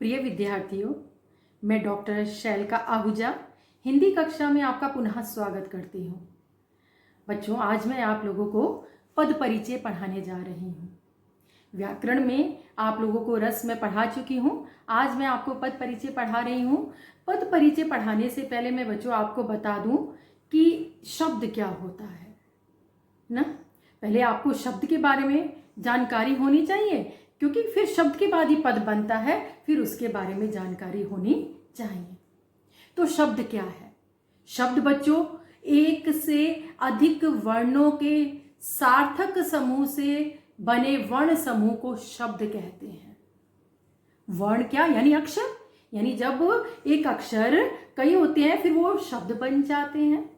प्रिय विद्यार्थियों, मैं डॉक्टर शैलका आहूजा हिंदी कक्षा में आपका पुनः स्वागत करती हूँ। बच्चों, आज मैं आप लोगों को पद परिचय पढ़ाने जा रही हूँ। व्याकरण में आप लोगों को रस में पढ़ा चुकी हूँ। आज मैं आपको पद परिचय पढ़ा रही हूँ। पद परिचय पढ़ाने से पहले मैं बच्चों आपको बता दूँ कि शब्द क्या होता है ना। पहले आपको शब्द के बारे में जानकारी होनी चाहिए, क्योंकि फिर शब्द के बाद ही पद बनता है, फिर उसके बारे में जानकारी होनी चाहिए। तो शब्द क्या है? शब्द बच्चों एक से अधिक वर्णों के सार्थक समूह से बने वर्ण समूह को शब्द कहते हैं। वर्ण क्या यानी अक्षर, यानी जब एक अक्षर कई होते हैं फिर वो शब्द बन जाते हैं।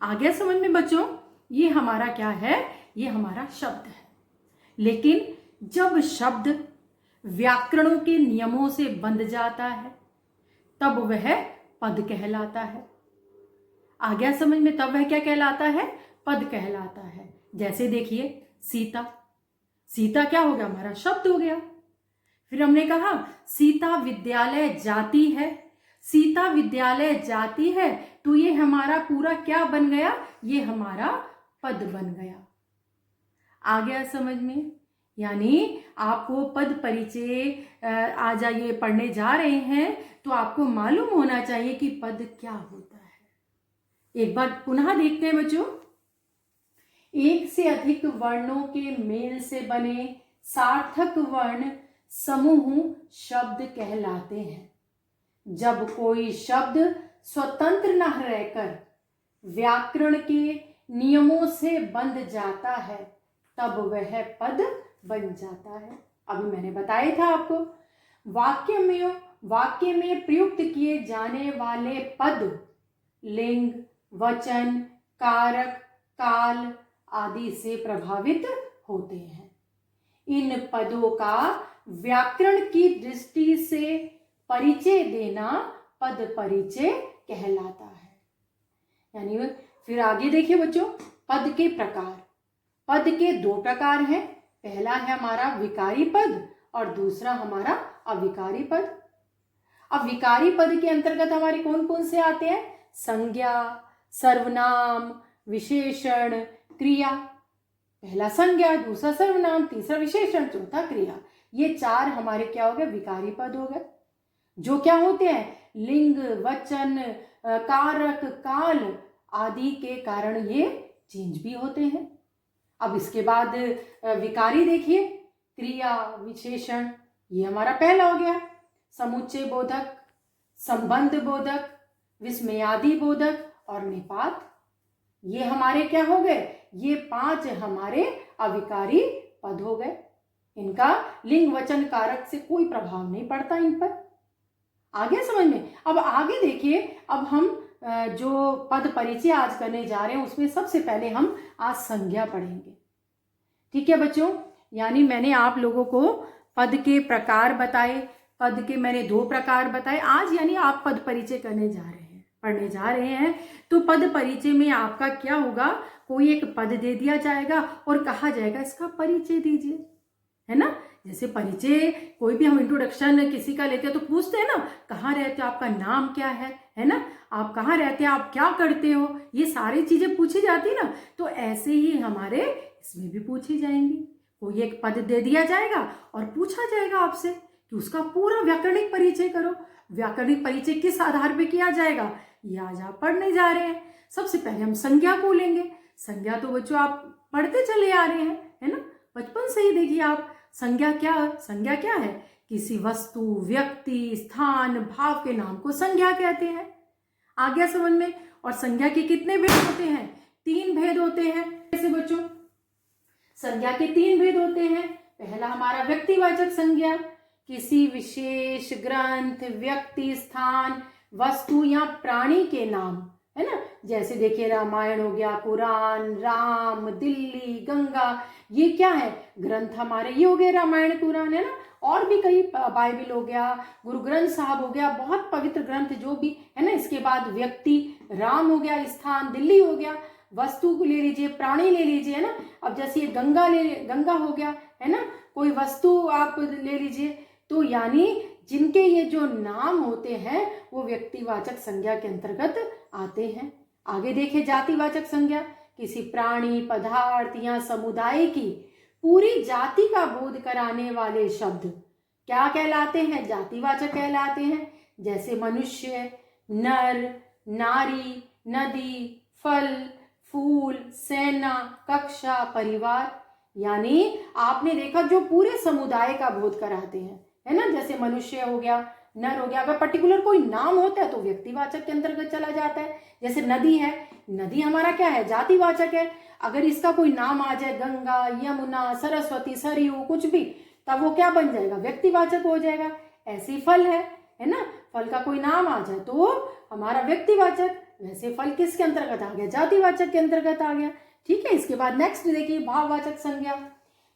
आ गया समझ में बच्चों? ये हमारा क्या है? ये हमारा शब्द है। लेकिन जब शब्द व्याकरणों के नियमों से बंध जाता है तब वह पद कहलाता है। आ गया समझ में? तब वह क्या कहलाता है? पद कहलाता है। जैसे देखिए, सीता, सीता क्या हो गया? हमारा शब्द हो गया। फिर हमने कहा सीता विद्यालय जाती है, सीता विद्यालय जाती है, तो ये हमारा पूरा क्या बन गया? ये हमारा पद बन गया। आ गया समझ में? यानी आपको पद परिचय आज ये पढ़ने जा रहे हैं तो आपको मालूम होना चाहिए कि पद क्या होता है। एक बार पुनः देखते हैं बच्चों। एक से अधिक वर्णों के मेल से बने सार्थक वर्ण समूह शब्द कहलाते हैं। जब कोई शब्द स्वतंत्र न रहकर व्याकरण के नियमों से बंध जाता है तब वह पद बन जाता है। अभी मैंने बताया था आपको, वाक्य में प्रयुक्त किए जाने वाले पद लिंग, वचन, कारक, काल आदि से प्रभावित होते हैं। इन पदों का व्याकरण की दृष्टि से परिचय देना पद परिचय कहलाता है। यानी फिर आगे देखिए बच्चों, पद के प्रकार। पद के दो प्रकार हैं। पहला है हमारा विकारी पद और दूसरा हमारा अविकारी पद। अब विकारी पद के अंतर्गत हमारे कौन कौन से आते हैं? संज्ञा, सर्वनाम, विशेषण, क्रिया। पहला संज्ञा, दूसरा सर्वनाम, तीसरा विशेषण, चौथा क्रिया। ये चार हमारे क्या हो गए? विकारी पद हो गए, जो क्या होते हैं? लिंग, वचन, कारक, काल आदि के कारण ये चेंज भी होते हैं। अब इसके बाद विकारी देखिए, क्रिया, विशेषण, ये हमारा पहला हो गया। समुच्चय बोधक, संबंध बोधक, विस्मयादि बोधक और निपात, ये हमारे क्या हो गए? ये पांच हमारे अविकारी पद हो गए। इनका लिंग, वचन, कारक से कोई प्रभाव नहीं पड़ता इन पर। आगे समझ में? अब आगे देखिए, अब हम जो पद परिचय आज करने जा रहे हैं उसमें सबसे पहले हम आज संज्ञा पढ़ेंगे। ठीक है बच्चों? यानी मैंने आप लोगों को पद के प्रकार बताए, पद के मैंने दो प्रकार बताए। आज यानी आप पद परिचय करने जा रहे हैं, पढ़ने जा रहे हैं, तो पद परिचय में आपका क्या होगा? कोई एक पद दे दिया जाएगा और कहा जाएगा इसका परिचय दीजिए, है ना। जैसे परिचय कोई भी हम इंट्रोडक्शन किसी का लेते हैं तो पूछते हैं ना, कहाँ रहते हो, आपका नाम क्या है ना, आप कहाँ रहते हैं, आप क्या करते हो, ये सारी चीजें पूछी जाती ना। तो ऐसे ही हमारे इसमें भी पूछी जाएंगी। कोई एक पद दे दिया जाएगा और पूछा जाएगा आपसे कि उसका पूरा व्याकरणिक परिचय करो। व्याकरणिक परिचय किस आधार पर किया जाएगा, ये आज आप पढ़ने जा रहे हैं। सबसे पहले हम संज्ञा को लेंगे। संज्ञा तो बच्चों आप पढ़ते चले आ रहे हैं, है ना, बचपन से ही। देखिए आप, संज्ञा क्या है? किसी वस्तु, व्यक्ति, स्थान, भाव के नाम को संज्ञा कहते हैं। आ गया समझ में? और संज्ञा के कितने भेद होते हैं? 3 भेद होते हैं। कैसे बच्चों? संज्ञा के 3 भेद होते हैं। पहला हमारा व्यक्तिवाचक संज्ञा, किसी विशेष ग्रंथ, व्यक्ति, स्थान, वस्तु या प्राणी के नाम, है ना। जैसे देखिए रामायण हो गया, पुराण, राम, दिल्ली, गंगा, ये क्या है? ग्रंथ हमारे ये हो गए, रामायण, पुराण, है ना। और भी कई, बाइबल हो गया, गुरु ग्रंथ साहब हो गया, बहुत पवित्र ग्रंथ जो भी है ना। इसके बाद व्यक्ति, राम हो गया, स्थान दिल्ली हो गया, वस्तु को ले लीजिए, प्राणी ले लीजिए, है ना। अब जैसे ये गंगा हो गया, है ना, कोई वस्तु आप ले लीजिए। तो यानी जिनके ये जो नाम होते हैं वो व्यक्तिवाचक संज्ञा के अंतर्गत आते हैं। आगे देखिए जातिवाचक संज्ञा, किसी प्राणी, पदार्थ या समुदाय की पूरी जाति का बोध कराने वाले शब्द क्या कहलाते हैं? जातिवाचक कहलाते हैं। जैसे मनुष्य, नर, नारी, नदी, फल, फूल, सेना, कक्षा, परिवार। यानी आपने देखा जो पूरे समुदाय का बोध कराते हैं, है ना। जैसे मनुष्य हो गया, नर हो गया, अगर पर्टिकुलर कोई नाम होता है तो व्यक्तिवाचक के अंतर्गत चला जाता है। जैसे नदी है, नदी हमारा क्या है? जातिवाचक है। अगर इसका कोई नाम आ जाए, गंगा, यमुना, सरस्वती, सरयू, कुछ भी, तब वो क्या बन जाएगा? व्यक्तिवाचक हो जाएगा। ऐसे ही फल है ना, फल का कोई नाम आ जाए तो हमारा व्यक्तिवाचक, वैसे फल किसके अंतर्गत आ गया? जातिवाचक के अंतर्गत आ गया। ठीक है। इसके बाद नेक्स्ट देखिए भाववाचक संज्ञा,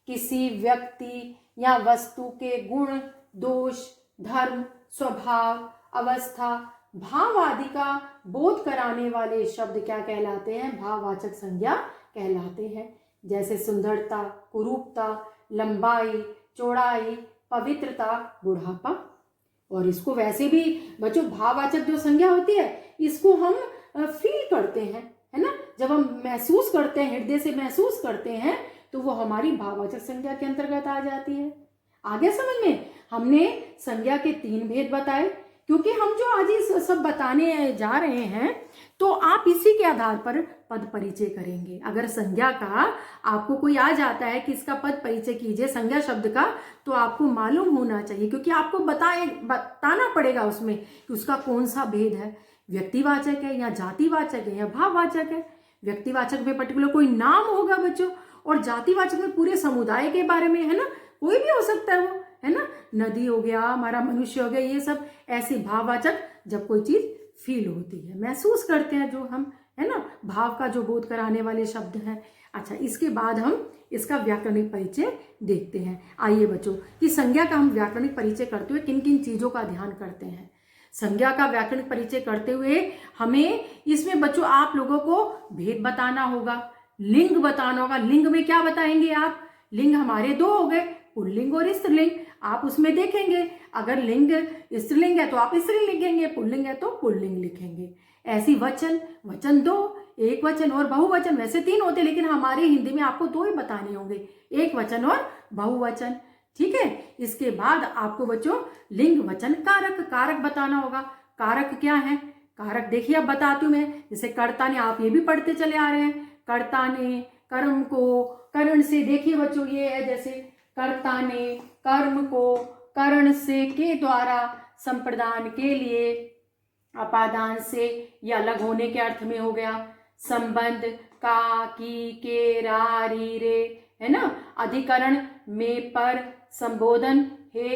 किसी व्यक्ति या वस्तु के गुण, दोष, धर्म, स्वभाव, अवस्था, भाव आदि का बोध कराने वाले शब्द क्या कहलाते हैं? भाववाचक संज्ञा कहलाते हैं। जैसे सुंदरता, कुरूपता, लंबाई, चौड़ाई, पवित्रता, बुढ़ापा। और इसको वैसे भी बच्चों भाववाचक जो संज्ञा होती है इसको हम फील करते हैं, है ना। जब हम महसूस करते हैं, हृदय से महसूस करते हैं, तो वो हमारी भाववाचक संज्ञा के अंतर्गत आ जाती है। आगे समझ में हमने संज्ञा के 3 भेद बताए, क्योंकि हम जो आज ये सब बताने जा रहे हैं तो आप इसी के आधार पर पद परिचय करेंगे। अगर संज्ञा का आपको कोई आ जाता है कि इसका पद परिचय कीजिए संज्ञा शब्द का, तो आपको मालूम होना चाहिए, क्योंकि आपको बताना पड़ेगा उसमें कि उसका कौन सा भेद है, व्यक्तिवाचक है या जातिवाचक है या भाववाचक है। व्यक्तिवाचक में पर्टिकुलर कोई नाम होगा बच्चों, और जातिवाचक में पूरे समुदाय के बारे में, है ना, कोई भी हो सकता है वो, है ना। नदी हो गया, हमारा मनुष्य हो गया, ये सब ऐसी भाववाचक जब कोई चीज फील होती है, महसूस करते हैं जो हम, है ना, भाव का जो बोध कराने वाले शब्द हैं। अच्छा, इसके बाद हम इसका व्याकरणिक परिचय देखते हैं। आइए बच्चों कि संज्ञा का हम व्याकरणिक परिचय करते हुए किन किन चीजों का ध्यान करते हैं। संज्ञा का व्याकरणिक परिचय करते हुए हमें इसमें बच्चों आप लोगों को भेद बताना होगा, लिंग बताना होगा। लिंग में क्या बताएंगे आप? लिंग हमारे 2 हो गए, पुल्लिंग और स्त्रीलिंग। आप उसमें देखेंगे अगर लिंग स्त्रीलिंग है तो आप स्त्रीलिंग लिखेंगे, पुल्लिंग है तो पुल्लिंग लिखेंगे। ऐसी वचन, वचन 2, एक वचन और बहुवचन। वैसे 3 होते, लेकिन हमारी हिंदी में आपको 2 ही बताने होंगे, एक वचन और बहुवचन। ठीक है। इसके बाद आपको बच्चों लिंग, वचन, कारक, कारक बताना होगा। कारक क्या है? कारक देखिए अब बताती हूं मैं। जैसे कर्ता ने, आप ये भी पढ़ते चले आ रहे हैं, कर्ता ने कर्म को करण से, देखिए बच्चों ये है, जैसे कर्ता ने कर्म को करण से के द्वारा संप्रदान के लिए अपादान से या अलग होने के अर्थ में हो गया। संबंध का, की, के, रा, री, रे, है ना। अधिकरण में, पर, संबोधन, हे,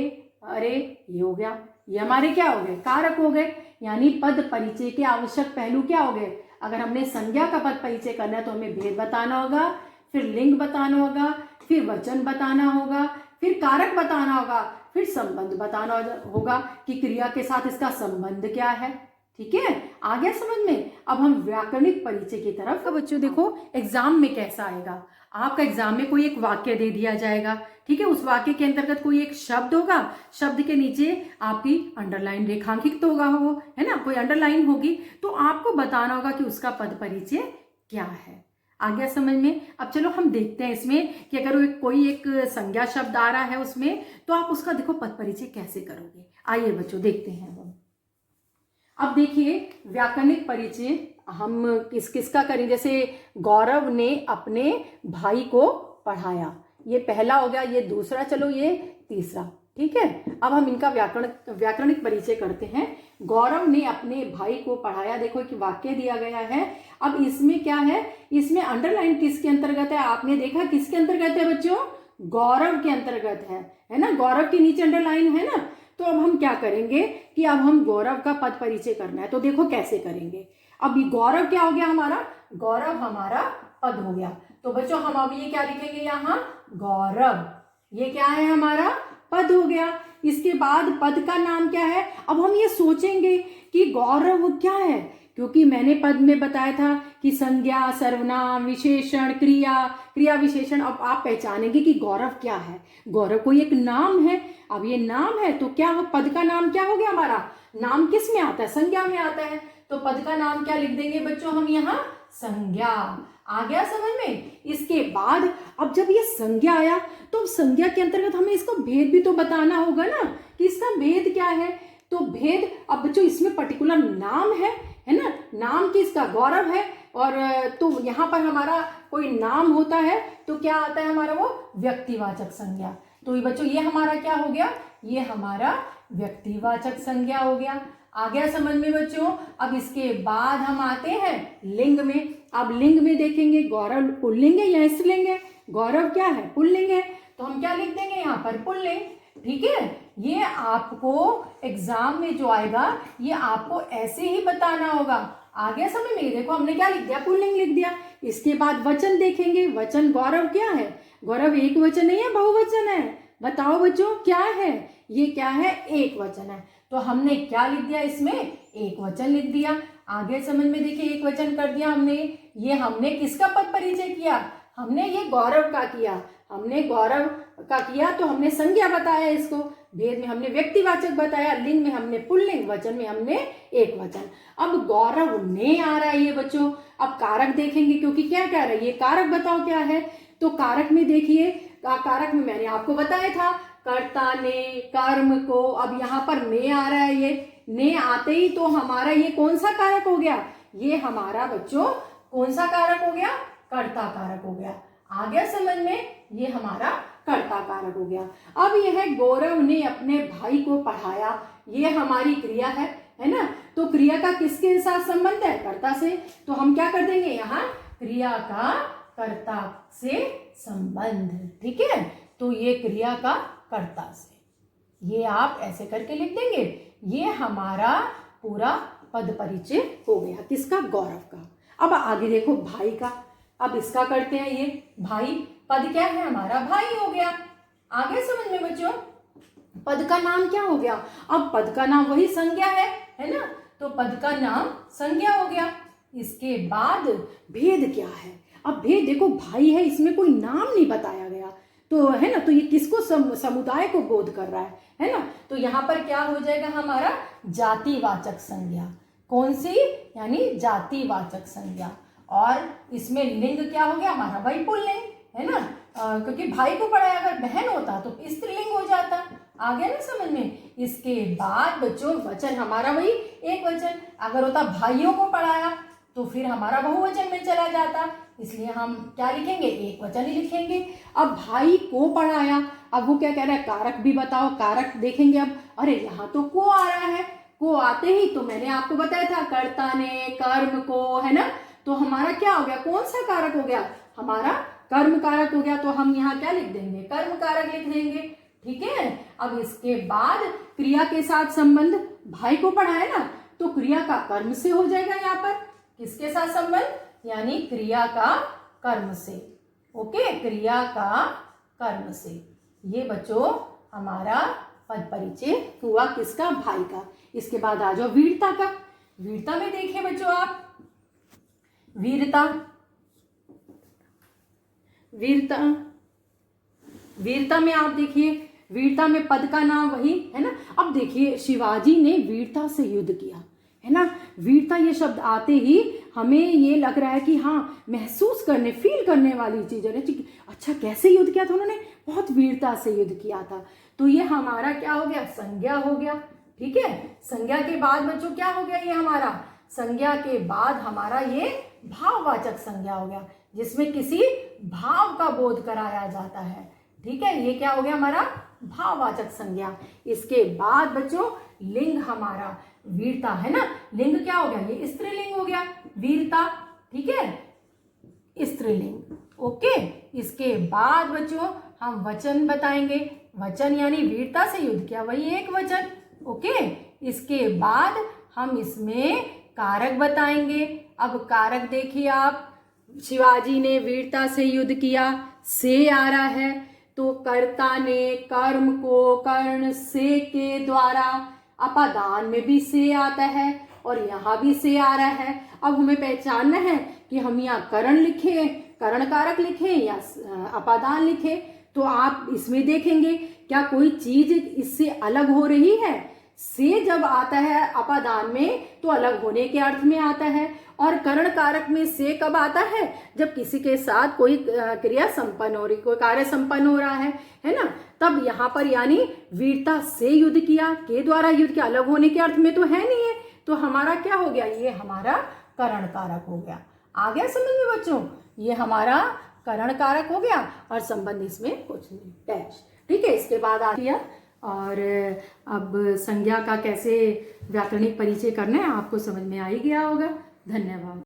अरे, ये हो गया। ये हमारे क्या हो गए? कारक हो गए। यानी पद परिचय के आवश्यक पहलू क्या हो गए? अगर हमने संज्ञा का पद परिचय करना है तो हमें भेद बताना होगा, फिर लिंग बताना होगा, फिर वचन बताना होगा, फिर कारक बताना होगा, फिर संबंध बताना होगा कि क्रिया के साथ इसका संबंध क्या है। ठीक है, आ गया समझ में। अब हम व्याकरणिक परिचय की तरफ। बच्चों देखो एग्जाम में कैसा आएगा, आपका एग्जाम में कोई एक वाक्य दे दिया जाएगा, ठीक है। उस वाक्य के अंतर्गत कोई एक शब्द होगा, शब्द के नीचे आपकी अंडरलाइन रेखांकित तो होगा वो, है ना, कोई अंडरलाइन होगी, तो आपको बताना होगा कि उसका पद परिचय क्या है। आ गया समझ में। अब चलो हम देखते हैं इसमें कि अगर कोई एक संज्ञा शब्द आ रहा है उसमें, तो आप उसका देखो पद परिचय कैसे करोगे। आइए बच्चों देखते हैं हम। अब देखिए व्याकरणिक परिचय हम किसका करें। जैसे गौरव ने अपने भाई को पढ़ाया, ये पहला हो गया, ये दूसरा, चलो ये तीसरा। ठीक है, अब हम इनका व्याकरणिक परिचय करते हैं। गौरव ने अपने भाई को पढ़ाया, देखो एक वाक्य दिया गया है। अब इसमें क्या है, इसमें अंडरलाइन किसके अंतर्गत है? आपने देखा किसके अंतर्गत है बच्चों? गौरव के अंतर्गत है ना। गौरव के नीचे अंडरलाइन है ना। तो अब हम क्या करेंगे कि अब हम गौरव का पद परिचय करना है, तो देखो कैसे करेंगे। अब गौरव क्या हो गया हमारा? गौरव हमारा पद हो गया। तो बच्चों हम अब ये क्या लिखेंगे यहाँ? गौरव, ये क्या है हमारा? पद हो गया। इसके बाद पद का नाम क्या है? अब हम ये सोचेंगे कि गौरव क्या है, क्योंकि मैंने पद में बताया था कि संज्ञा, सर्वनाम, विशेषण, क्रिया, क्रिया विशेषण। अब आप पहचानेंगे कि गौरव क्या है। गौरव कोई एक नाम है। अब ये नाम है तो क्या पद का नाम क्या हो गया हमारा? नाम किस में आता है? संज्ञा में आता है। तो पद का नाम क्या लिख देंगे बच्चों हम यहाँ? संज्ञा। आ गया समझ में? इसके बाद अब जब ये संज्ञा आया तो संज्ञा के अंतर्गत हमें इसका भेद भी तो बताना होगा ना कि इसका भेद क्या है। तो भेद, अब बच्चों इसमें पर्टिकुलर नाम है ना, नाम किसका? गौरव है। और तो यहाँ पर हमारा कोई नाम होता है तो क्या आता है हमारा? वो व्यक्तिवाचक संज्ञा। तो ये बच्चों ये हमारा क्या हो गया? ये हमारा व्यक्तिवाचक संज्ञा हो गया। आ गया समझ में बच्चों? अब इसके बाद हम आते हैं लिंग में। अब लिंग में देखेंगे गौरव पुल्लिंग है या स्त्रीलिंग है? गौरव क्या है? पुल्लिंग है। तो हम क्या लिख देंगे यहाँ पर? पुल्लिंग। ठीक है, ये आपको एग्जाम में जो आएगा ये आपको ऐसे ही बताना होगा। आगे समझ में? देखो हमने क्या लिख दिया? पुल्लिंग लिख दिया। इसके बाद वचन देखेंगे। वचन गौरव क्या है? गौरव एक वचन नहीं है, बहुवचन है। बताओ बच्चों क्या है? ये क्या है? एक वचन है। तो हमने क्या लिख दिया इसमें? एक वचन लिख दिया। आगे समझ में देखिए, एक वचन कर दिया हमने। ये हमने किसका पद परिचय किया? हमने ये गौरव का किया। हमने गौरव का किया तो हमने संज्ञा बताया इसको। भेद में हमने व्यक्तिवाचक बताया, लिंग में हमने पुल्लिंग, वचन में हमने एक वचन। अब गौरव ने आ रहा है ये बच्चों। अब कारक देखेंगे क्योंकि क्या कह रहा है ये? कारक बताओ क्या है? तो कारक में देखिए, कारक में मैंने आपको बताया था कर्ता ने, कर्म को। अब यहाँ पर ने आ रहा है, ये ने आते ही तो हमारा ये कौन सा कारक हो गया? ये हमारा बच्चों कौन सा कारक हो गया? कर्ता कारक हो गया। आ गया समझ में? ये हमारा कर्ता कारक हो गया। अब यह गौरव ने अपने भाई को पढ़ाया, ये हमारी क्रिया है ना? तो क्रिया का किसके साथ संबंध है? कर्ता से। तो हम क्या कर देंगे यहाँ? क्रिया का कर्ता से संबंध। ठीक है, तो ये क्रिया का कर्ता से, ये आप ऐसे करके लिख देंगे। ये हमारा पूरा पद परिचय हो गया किसका? गौरव का। अब आगे देखो भाई का। अब इसका करते हैं ये भाई। पद क्या है हमारा? भाई हो गया। आगे समझ में बच्चों? पद का नाम क्या हो गया? अब पद का नाम वही संज्ञा है ना? तो पद का नाम संज्ञा हो गया। इसके बाद भेद क्या है? अब भेद देखो, भाई है, इसमें कोई नाम नहीं बताया गया तो है ना, तो ये किसको समुदाय को बोध कर रहा है ना? तो यहाँ पर क्या हो जाएगा हमारा? जातिवाचक संज्ञा। कौन सी? यानी जातिवाचक संज्ञा। और इसमें लिंग क्या हो गया हमारा? भाई पुल्लिंग है ना, क्योंकि भाई को पढ़ाया, अगर बहन होता तो स्त्रीलिंग हो जाता। आ गया ना समझ में? इसके बाद बच्चों वचन हमारा वही एक वचन। अगर होता भाइयों को पढ़ाया तो फिर हमारा बहुवचन में चला जाता, इसलिए हम क्या लिखेंगे? एक वचन ही लिखेंगे। अब भाई को पढ़ाया, अब वो क्या कह रहा है? कारक भी बताओ। कारक देखेंगे अब। अरे यहाँ तो को आ रहा है। को आते ही तो मैंने आपको बताया था कर्ता ने, कर्म को, है ना? तो हमारा क्या हो गया? कौन सा कारक हो गया? हमारा कर्म कारक हो गया। तो हम यहाँ क्या लिख देंगे? कर्म कारक लिख देंगे। ठीक है, अब इसके बाद क्रिया के साथ संबंध, भाई को पढ़ाया ना तो क्रिया का कर्म से हो जाएगा। यहाँ पर किसके साथ संबंध? यानी क्रिया का कर्म से। ओके, क्रिया का कर्म से। ये बच्चों हमारा पद परिचय हुआ किसका? भाई का। इसके बाद आ जाओ वीरता का। वीरता में देखिए बच्चों आप, वीरता वीरता वीरता में आप देखिए, वीरता में पद का नाम वही है ना। अब देखिए शिवाजी ने वीरता से युद्ध किया है ना। वीरता ये शब्द आते ही हमें ये लग रहा है कि हाँ, महसूस करने, फील करने वाली चीज है। अच्छा, कैसे युद्ध किया था उन्होंने? बहुत वीरता से युद्ध किया था। तो ये हमारा क्या हो गया? संज्ञा हो गया। ठीक है, संज्ञा के बाद बच्चों क्या हो गया? ये हमारा संज्ञा के बाद हमारा ये भाववाचक संज्ञा हो गया, जिसमें किसी भाव का बोध कराया जाता है। ठीक है, ये क्या हो गया हमारा? भाववाचक संज्ञा। इसके बाद बच्चों लिंग हमारा वीरता है ना। लिंग क्या हो गया? ये स्त्रीलिंग हो गया वीरता। ठीक है, स्त्रीलिंग। ओके, इसके बाद बच्चों हम वचन बताएंगे। वचन यानी वीरता से युद्ध किया, वही एक वचन। ओके, इसके बाद हम इसमें कारक बताएंगे। अब कारक देखिए आप, शिवाजी ने वीरता से युद्ध किया, से आ रहा है तो कर्ता ने कर्म को कर्ण से के द्वारा, अपादान में भी से आता है और यहाँ भी से आ रहा है। अब हमें पहचानना है कि हम यहाँ करण लिखें, करण कारक लिखें या अपादान लिखें। तो आप इसमें देखेंगे क्या कोई चीज इससे अलग हो रही है। से जब आता है अपादान में तो अलग होने के अर्थ में आता है, और करण कारक में से कब आता है, जब किसी के साथ कोई क्रिया संपन्न हो रही, कोई कार्य संपन्न हो रहा है ना। तब यहाँ पर यानी वीरता से युद्ध किया, के द्वारा युद्ध किया, अलग होने के अर्थ में तो है नहीं है। तो हमारा क्या हो गया, ये हमारा करण कारक हो गया। आ गया समझ में बच्चों, ये हमारा करण कारक हो गया और संबंध इसमें कुछ नहीं, डैश। ठीक है, इसके बाद आ गया। और अब संज्ञा का कैसे व्याकरणिक परिचय करना है आपको समझ में आ ही गया होगा। धन्यवाद।